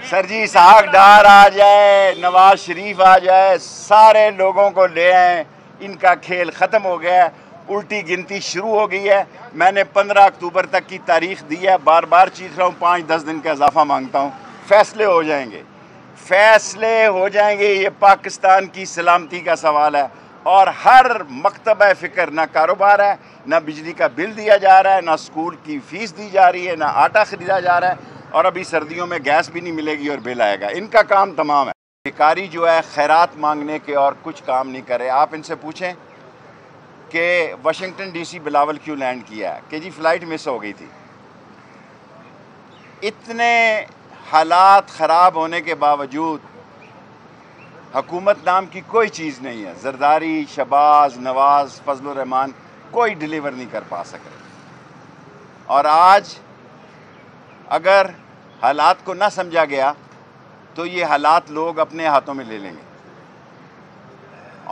سر جی اسحاق ڈار آ جائے، نواز شریف آ جائے، سارے لوگوں کو لے آئیں، ان کا کھیل ختم ہو گیا ہے، الٹی گنتی شروع ہو گئی ہے۔ میں نے 15 اکتوبر تک کی تاریخ دی ہے، بار بار چیخ رہا ہوں، 5-10 دن کا اضافہ مانگتا ہوں، فیصلے ہو جائیں گے، فیصلے ہو جائیں گے۔ یہ پاکستان کی سلامتی کا سوال ہے، اور ہر مکتبہ فکر، نہ کاروبار ہے، نہ بجلی کا بل دیا جا رہا ہے، نہ اسکول کی فیس دی جا رہی ہے، نہ آٹا خریدا جا رہا ہے، اور ابھی سردیوں میں گیس بھی نہیں ملے گی اور بل آئے گا۔ ان کا کام تمام ہے۔ بھکاری جو ہے خیرات مانگنے کے اور کچھ کام نہیں کرے۔ آپ ان سے پوچھیں کہ واشنگٹن ڈی سی بلاول کیوں لینڈ کیا ہے، کہ جی فلائٹ مس ہو گئی تھی۔ اتنے حالات خراب ہونے کے باوجود حکومت نام کی کوئی چیز نہیں ہے۔ زرداری، شہباز، نواز، فضل الرحمان کوئی ڈیلیور نہیں کر پا سکے، اور آج اگر حالات کو نہ سمجھا گیا تو یہ حالات لوگ اپنے ہاتھوں میں لے لیں گے،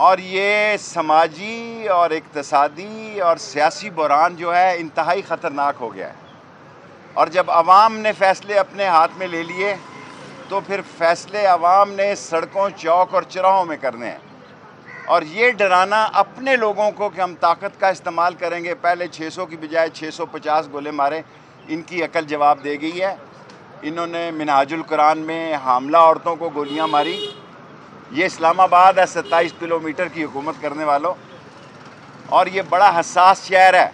اور یہ سماجی اور اقتصادی اور سیاسی بحران جو ہے انتہائی خطرناک ہو گیا ہے۔ اور جب عوام نے فیصلے اپنے ہاتھ میں لے لیے تو پھر فیصلے عوام نے سڑکوں، چوک اور چوراہوں میں کرنے ہیں، اور یہ ڈرانا اپنے لوگوں کو کہ ہم طاقت کا استعمال کریں گے، پہلے 600 کی بجائے 650 گولے مارے، ان کی عقل جواب دے گئی ہے۔ انہوں نے منہاج القرآن میں حاملہ عورتوں کو گولیاں ماری۔ یہ اسلام آباد ہے 27 کلومیٹر کی حکومت کرنے والوں، اور یہ بڑا حساس شہر ہے،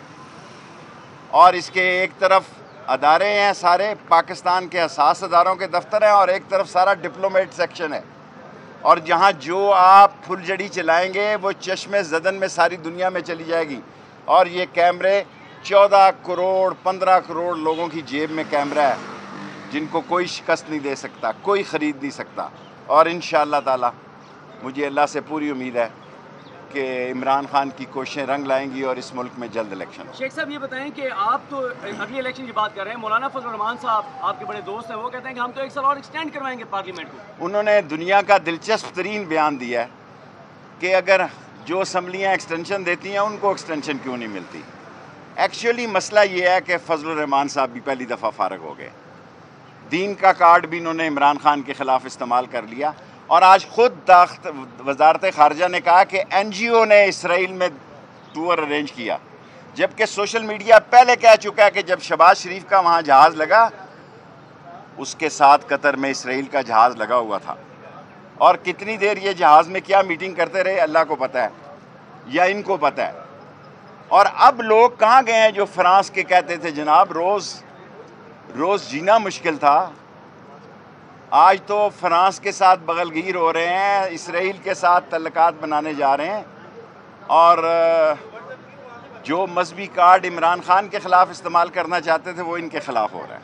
اور اس کے ایک طرف ادارے ہیں، سارے پاکستان کے حساس اداروں کے دفتر ہیں، اور ایک طرف سارا ڈپلومیٹ سیکشن ہے، اور جہاں جو آپ پھل جڑی چلائیں گے وہ چشم زدن میں ساری دنیا میں چلی جائے گی۔ اور یہ کیمرے 14 کروڑ 15 کروڑ لوگوں کی جیب میں کیمرہ ہے، جن کو کوئی شکست نہیں دے سکتا، کوئی خرید نہیں سکتا۔ اور انشاءاللہ تعالی مجھے اللہ سے پوری امید ہے کہ عمران خان کی کوششیں رنگ لائیں گی اور اس ملک میں جلد الیکشن ہو۔ شیخ صاحب یہ بتائیں کہ آپ تو اگلی الیکشن کی بات کر رہے ہیں، مولانا فضل الرحمان صاحب آپ کے بڑے دوست ہیں، وہ کہتے ہیں کہ ہم تو 1 سال اور ایکسٹینڈ کروائیں گے پارلیمنٹ کو۔ انہوں نے دنیا کا دلچسپ ترین بیان دیا ہے کہ اگر جو اسمبلیاں ایکسٹینشن دیتی ہیں ان کو ایکسٹینشن کیوں نہیں ملتی۔ ایکچولی مسئلہ یہ ہے کہ فضل الرحمان صاحب بھی پہلی دفعہ فارغ ہو گئے، دین کا کارڈ بھی انہوں نے عمران خان کے خلاف استعمال کر لیا، اور آج خود وزارت خارجہ نے کہا کہ این جی او نے اسرائیل میں ٹور ارینج کیا، جبکہ سوشل میڈیا پہلے کہہ چکا ہے کہ جب شہباز شریف کا وہاں جہاز لگا اس کے ساتھ قطر میں اسرائیل کا جہاز لگا ہوا تھا، اور کتنی دیر یہ جہاز میں کیا میٹنگ کرتے رہے اللہ کو پتہ ہے، یا ان کو پتہ ہے۔ اور اب لوگ کہاں گئے ہیں جو فرانس کے کہتے تھے جناب روز جینا مشکل تھا، آج تو فرانس کے ساتھ بغل گیر ہو رہے ہیں، اسرائیل کے ساتھ تعلقات بنانے جا رہے ہیں، اور جو مذہبی کارڈ عمران خان کے خلاف استعمال کرنا چاہتے تھے وہ ان کے خلاف ہو رہا ہے۔